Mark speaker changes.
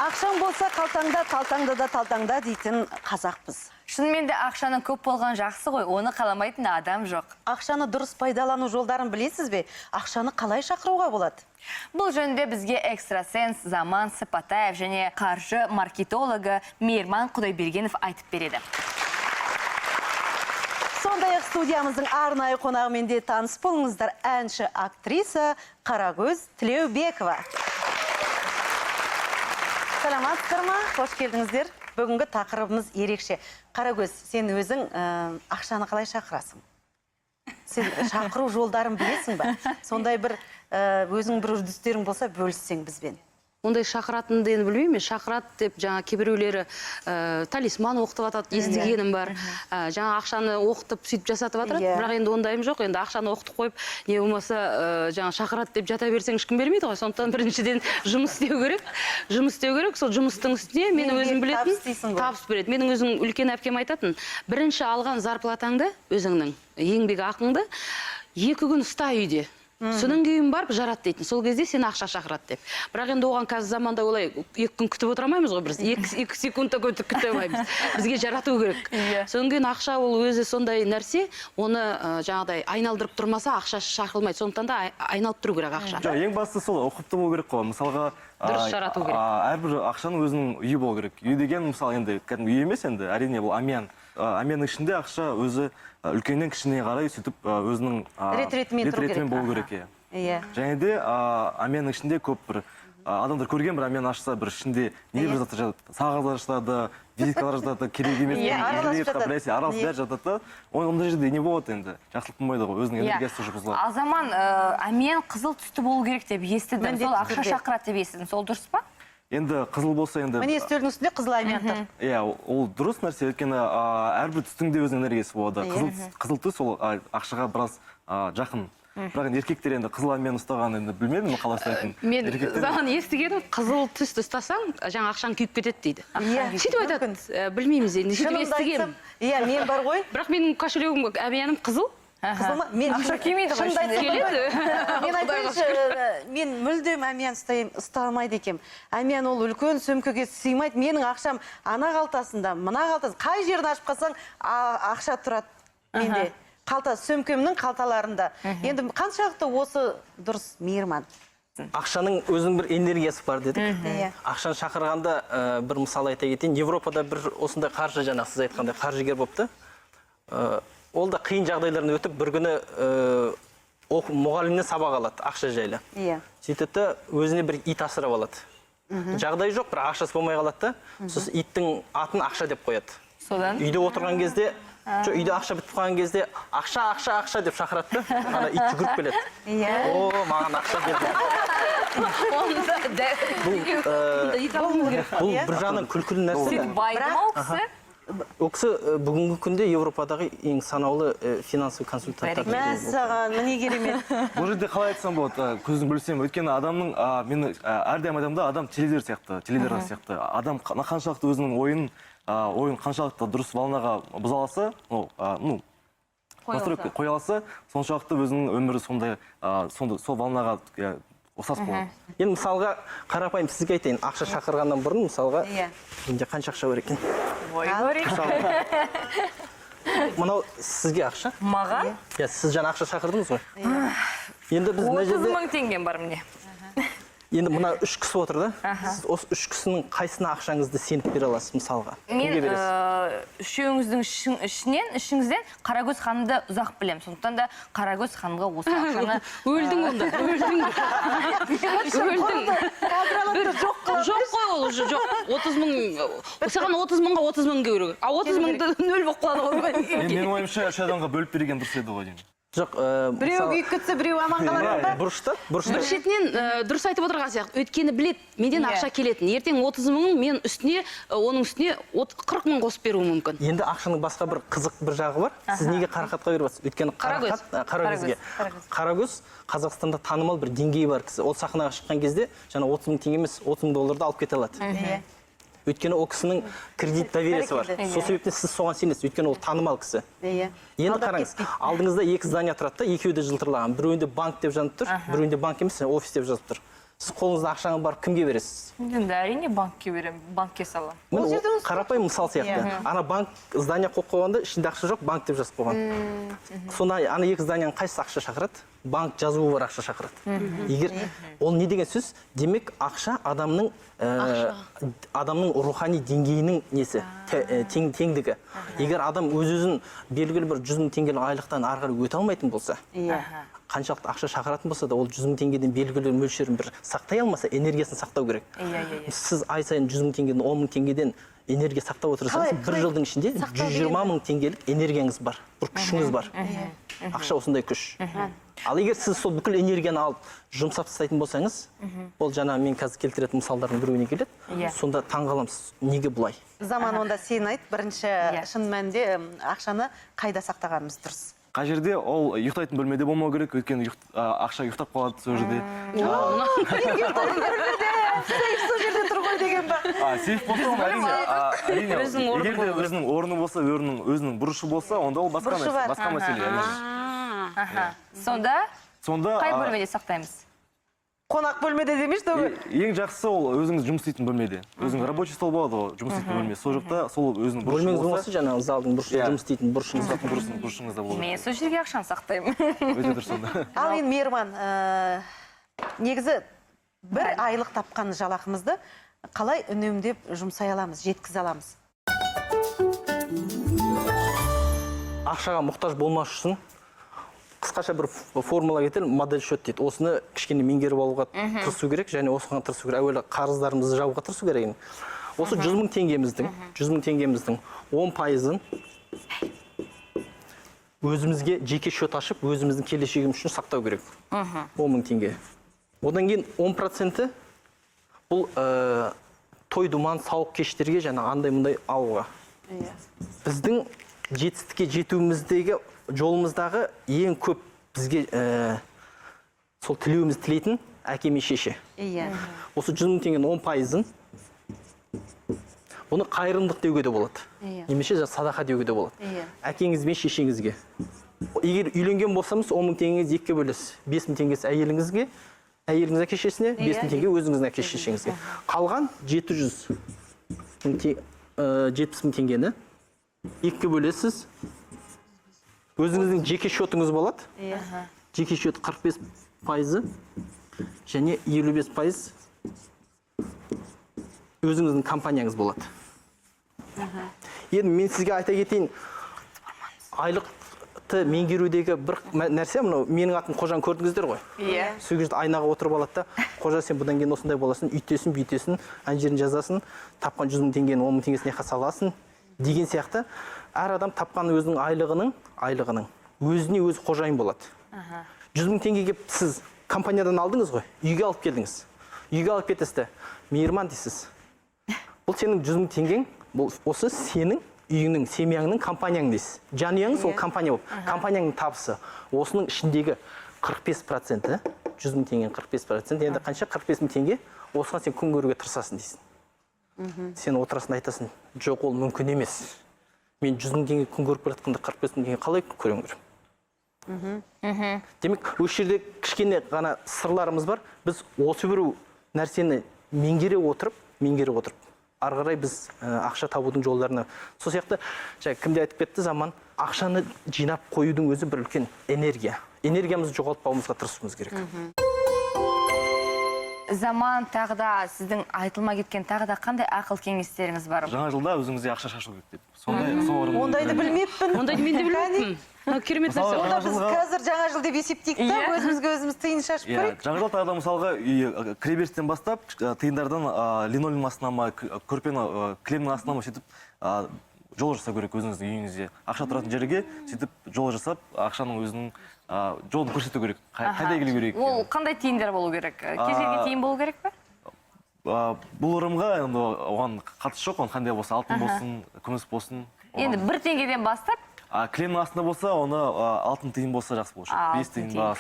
Speaker 1: Ақшаң болса қалтаңда, қалтаңда да талтаңда дейтін қазақпыз.
Speaker 2: Шынымен де ақшаның көп болған жақсы ғой, оны қаламайтын адам жоқ.
Speaker 1: Ақшаны дұрыс пайдалану жолдарын білесіз бе? Ақшаны қалай шақыруға болады?
Speaker 2: Бұл жөнінде бізге экстрасенс Заман Сыпатаев және қаржы маркетологы Мейірман Құдайбергенов айтып береді.
Speaker 1: Сондай-ақ студиямыздың арнайы қонағымен де таныс болыңыздар, әнші актриса Қарагөз Тілеубекова. Саламатсыздар ма? Қош келдіңіздер. Бүгінгі тақырыбымыз ерекше. Қарагөз, сен өзің ақшаны қалай шақырасың? Сен шақыру жолдарын білесің ба? Сондай бір өзің бір үрдістерің болса бөліссең бізбен.
Speaker 3: Ондай шақыратынды енді білмеймін, шақырат деп жаңа кейбіреулері талисман оқытып атады, естігенім бар. Жаңа ақшаны оқытып сөйтіп жасатып атырады, бірақ енді ондайым жоқ. Енді ақшаны оқытып қойып, не болмаса жаңа шақырат деп жата берсең ешкім бермейді ғой. Сондықтан біріншіден жұмыс істеу керек. Жұмыс істеу керек. Сол жұмыстың үстіне мен өзім білетін табыс береді. Менің өзім үлкен әпкем айтатын, бірінші алған зарплатаңды, өзіңнің еңбек ақыңды 2 күн ұста үйде. Содан кейін барып жарат дейтін. Сол кезде сен ақша шақырады деп. Бірақ енді оған қазір заманда олай 2 күн күтіп отырмаймыз ғой, біз 2 секундта күтіп алмаймыз. Бізге жарату керек. Содан кейін ақша ол өзі сондай нәрсе, оны жаңағыдай айналдырып тұрмаса ақша шақырылмайды. Сондықтан да айналып тұру керек ақша.
Speaker 4: Ең бастысы сол ұқыпты болу керек қой. Мысалға,
Speaker 3: дұрыс жарату керек.
Speaker 4: Әрбір ақшаның өзінің үйі болу керек. Үй деген мысалы енді үй емес енді, әрине бұл амиян. Амияның ішінде ақша өзі үлкеннен кішіне қарай сөйтіп өзінің рет-ретімен болу керек. Және де амияның ішінде көп бір адамдар көрген бір амиян ашса бір ішінде не бір заттар жатады, сағыздар жатады, визиткалар жатады, керек емес араласып бәрі жатады. Ондай жерде не болады енді? Жақсылық болмайды ғой, өзінің энергиясы бұзылады.
Speaker 2: Ал заман амиян қызыл түсті болу керек деп естідім. Сол ақша шақырады деп естідім. Сол дұрыс па?
Speaker 4: Енді қызыл болса енді...
Speaker 1: Міне үстелдің үстінде қызыл амиян тұр.
Speaker 4: Иә, ол дұрыс нәрсе, өйткені әрбір түстің де өзінің энергиясы болады. Қызыл түс ол ақшаға біраз жақын. Бірақ еркектер енді қызыл амиян ұстаған енді білмедім қалай ұстайтынын.
Speaker 3: Мен заман естігенім, қызыл түсті ұстасаң, жаңа ақшаң күйіп кетеді дейді. Сөйтіп айтады, білмейміз енді, сөйтіп естігенім.
Speaker 1: Иә, мен бар ғой.
Speaker 3: Бірақ менің кошелегім, амияным қызыл.
Speaker 2: Ақша келмейді ғой.
Speaker 1: Мен айтайыншы, мен мүлдем амиян ұстамайды екем. Амиян ол үлкен сөмкеге сыймайды. Менің ақшам ана қалтасында, мына қалтасы. Қай жерін ашып қалсаң, ақша тұрады менде. Қалта, сөмкемнің қалталарында. Енді қаншалықты осы дұрыс, Мейірман?
Speaker 5: Ақшаның өзінің бір энергиясы бар дедік. Ақшаны шақырғанда бір мысал айта кетейін. Европада бір осындай қаржы, жаңа сіз айтқандай қаржыгер болыпты. Ол да қиын жағдайларын өтіп, бір күні мұғалімнен сабақ алады, ақша жайлы. Сөйтеді, өзіне бір ит асырап алады. Жағдай жоқ, бір ақшасы болмай қалады. Сосын иттің атын ақша деп қояды. Үйде отырған кезде, үйде ақша бітіп қалған кезде, ақша деп шақырады. Ана ит жүгіріп келеді. О, маған ақша деді. Бұл бір жағынан күлкілі нәрсе.
Speaker 2: Байды ма ол кісі?
Speaker 5: Ол кісі бүгінгі күнде Европадағы ең санаулы финансовый консультанттар.
Speaker 1: Мәссаған, міне керемет.
Speaker 4: Бұл жерде қалай айтсам болады, көзін бөлсем, өйткені адамның, әрдайым адамда адам теледидар сияқты. Адам қаншалықты өзінің ойын қаншалықты дұрыс волнаға бұза алса, қоя алса, соншалықты өзінің өмірі сол волнаға ұқсас болады.
Speaker 5: Енді мысалға қарапайым сізге айтайын, ақша шақырғаннан бұрын мысалға менде қанша ақша бар екен? Мынау сізге ақша?
Speaker 2: Маған?
Speaker 5: Сіз жаңа ақша шақырдыңыз ғой?
Speaker 2: 30 мың теңгем бар міне.
Speaker 5: Енді мына 3 кісі отыр да? Сіз осы 3 кісінің қайсына ақшаңызды сеніп бере аласыз мысалға?
Speaker 2: Мен үшеуіңіздің ішіңізден Қарагөз ханымды ұзақ білем. Сондықтан да Қарагөз ханымға осы ақшаны...
Speaker 3: Өлдің онда, өлдің. Жоқ қой ол уже, жоқ. 30 мың, саған 30 мыңға 30 мың керек. А 30 мыңды 0 болып қалады ғой.
Speaker 4: Менің ойымша үш адамға бөліп берген дұрыс еді ғой деймін.
Speaker 5: Жоқ,
Speaker 1: біреу күйіп кетсе, біреу аман қалар ба?
Speaker 5: Бұрышта.
Speaker 3: Бір шетінен дұрыс айтып отырған сияқты. Өйткені білет, менден ақша келетін. Ертең 30 мыңын мен үстіне, оның үстіне 40 мың қосып беруі мүмкін.
Speaker 5: Енді ақшаның басқа бір қызық бір жағы бар. Сіз неге қарақатқа беріп отырсыз? Өйткені Қарагөзге. Қарагөз Қазақстанда танымал бір деңгейі бар кісі. Ол сахнаға шыққан кезде жаңа 30 мың теңге емес, 30 мың долларды алып кете алады. Өйткені ол кісінің кредит довериесі бар. Сол себептен сіз соған сенесіз. Өйткені ол танымал кісі. Енді қараңыз, алдыңызда 2 здания тұрады да, екеуі де жылтырлаған. Біреуінде банк деп жазып тұр, біреуінде банк емес, офис деп жазып тұр. сіз қолыңызда ақшаңыз бар, кімге бересіз?
Speaker 2: Енді әрине банкке беремін, банкке саламын.
Speaker 5: Міне ол қарапайым мысал сияқты. Ана банк здание қойып қойғанда ішінде ақша жоқ, банк деп жазып қойған. Сонда ана екі зданияның қайсысы ақша шақырады? Банк жазуы бар ақша шақырады. Егер ол не деген сөз? Демек ақша адамның рухани деңгейінің несі, теңдігі. Егер адам өз-өзін белгілі бір 100 мың теңгелік айлықтан ары қарай өте алмайтын болса, қаншалықты ақша шақыратын болса да, ол 100 мың теңгеден белгілі мөлшерін бір сақтай алмаса, энергиясын сақтау керек. Сіз ай сайын 100 мың теңгеден, 10 мың теңгеден энергия сақтап отырсаңыз, бір жылдың ішінде 120 мың теңгелік энергияңыз бар, бір күшіңіз бар. Ақша осындай күш. Ал егер сіз сол бүкіл энергияны алып жұмсап тастайтын болсаңыз, ол жаңа мен қазір келтіретін мысалдардың біреуіне келеді. Сонда таңғаламыз, неге бұлай?
Speaker 1: Заманында сен айт, бірінші шын мәнінде ақшаны қайда сақтағанымыз дұрыс?
Speaker 4: Қай жерде ол ұйықтайтын бөлмеде болмау керек, өйткені ақша ұйықтап қалады сол жерде.
Speaker 1: Сейф сол жерде тұр ғой деген ба?
Speaker 4: Сейф болса, әрине, егер де өзінің орны болса, өзінің бұрышы болса, онда ол басқа мәселе.
Speaker 2: Сонда қай бөлмеде сақтаймыз?
Speaker 1: Қонақ бөлмеде демешті ғой?
Speaker 4: Ең жақсысы ол өзіңіз жұмыс істейтін бөлмеде. Өзің рабочий стол болады ғой, жұмыс істейтін бөлме. Сол жақта сол өзінің бұрышы
Speaker 5: бөлмеңіз
Speaker 4: болса,
Speaker 5: болса, жаңағы залдың бұрышында жұмыс істейтін
Speaker 4: бұрышыңызда болады.
Speaker 2: Мен сол жерге ақшаны сақтаймын.
Speaker 4: Өте дұрыс сонда.
Speaker 1: Ал енді Мейірман, негізі бір айлық тапқан жалақымызды қалай үнемдеп жұмсай аламыз, жеткізе аламыз?
Speaker 5: Ақшаға мұқтаж болмас үшін қысқаша бір формула кетеді, модель счет дейді. Осыны кішкене меңгеріп алуға тырысу керек, және осыған тырысу керек. Әуелі қарыздарымызды жабуға тырысу керек. Осы 100 мың теңгеміздің 10%-ын өзімізге жеке счет ашып, өзіміздің келешегіміз үшін сақтау керек. 10 мың теңге. Одан кейін 10%-і бұл той думан сауық кештерге және андай-мұндай алуға. Біздің жетістікке жетуіміздегі жолымыздағы ең көп бізге сол тілеуіміз тілейтін әке мен шеше. Осы 100 мың теңгенің 10%-ын бұны қайырымдылық деуге де болады. Немесе садақа деуге де болады. Әкеңіз бен шешеңізге. Егер үйленген болсамыз, 10 мың теңгеңіз екіге бөлесіз. 5 мың теңгесі әйеліңізге, әйеліңіз әке-шешесіне, 5 мың теңге өзіңіздің әке-шешеңізге. Қалған 70 мың теңгені екіге бөлесіз. Өзіңіздің жеке счетыңыз болады. Жеке счет 45% және 55% өзіңіздің компанияңыз болады. Енді мен сізге айта кетейін, айлықты меңгерудегі бір нәрсе, мынау менің атым Қожан көрдіңіздер ғой. Сол кезде айнаға отырып алады да, Қожа сен бұдан кейін осындай боласың, үйтесің, бүйтесің, ана жерін жазасың, тапқан 100 мың теңгені 10 мың теңгесіне саласың деген сияқты. Әр адам тапқан өзінің айлығының өзіне өзі қожайын болады. 100 мың теңгеге сіз компаниядан алдыңыз ғой, үйге алып келдіңіз. Үйге алып кетесіз, Мейірман дейсіз. Бұл сенің 100 мың теңгең, бұл осы сенің үйіңнің, семьяңның, компанияң дейсіз. Жанұяңыз ол компания болып, компанияның табысы. Осының ішіндегі 45%, 100 мың теңгенің 45%, енді қанша 45 мың теңге, осыған сен күн көруге тырысасың дейсің. Сен отырасың айтасың, жоқ ол мүмкін емес. Мен 100 мың теңге күн көріп жатқанда 45 мың теңге қалай көрем көрем? Демек, осы жерде кішкене ғана сырларымыз бар. Біз осы бір нәрсені меңгере отырып, ары қарай біз ақша табудың жолдарына. Сол сияқты, кімде айтып кетті заман, ақшаны жинап қоюдың өзі бір үлкен энергия. Энергиямызды жоғалтпауымызға тырысуымыз керек.
Speaker 2: Заман тағда сіздің айтылма кеткен тағда қандай ақыл кеңестеріңіз бар?
Speaker 4: Жаңа жылда өзіңізде ақша шашу керек деп.
Speaker 1: Ондайды білмеппін.
Speaker 3: Ондайды мен де білмеппін. Керемет нәрсе.
Speaker 1: Онда біз қазір жаңа жыл деп есептейік та, өзімізге өзіміз тиын шашып көрейік.
Speaker 4: Жаңа жыл тағда мысалға кіреберістен бастап тиындардан линолеум астына ма, көрпені кілемнің астына ма сөйтіп жол жасау керек өзіңіздің үйіңізде. Ақша тұратын жерге сөйтіп жол жасап, ақшаның өзінің жолын көрсету керек. Қайда келу керек?
Speaker 2: Ол қандай тиындар болу керек? Кез келген тиын болу керек пе?
Speaker 4: Бұл ырымға оған қатысы жоқ, оны қандай болса, алтын болсын, күміс болсын.
Speaker 2: Енді 1 теңгеден бастап?
Speaker 4: Кілемнің астында болса, оны алтын тиын болса жақсы болушы. 5 тиын ба.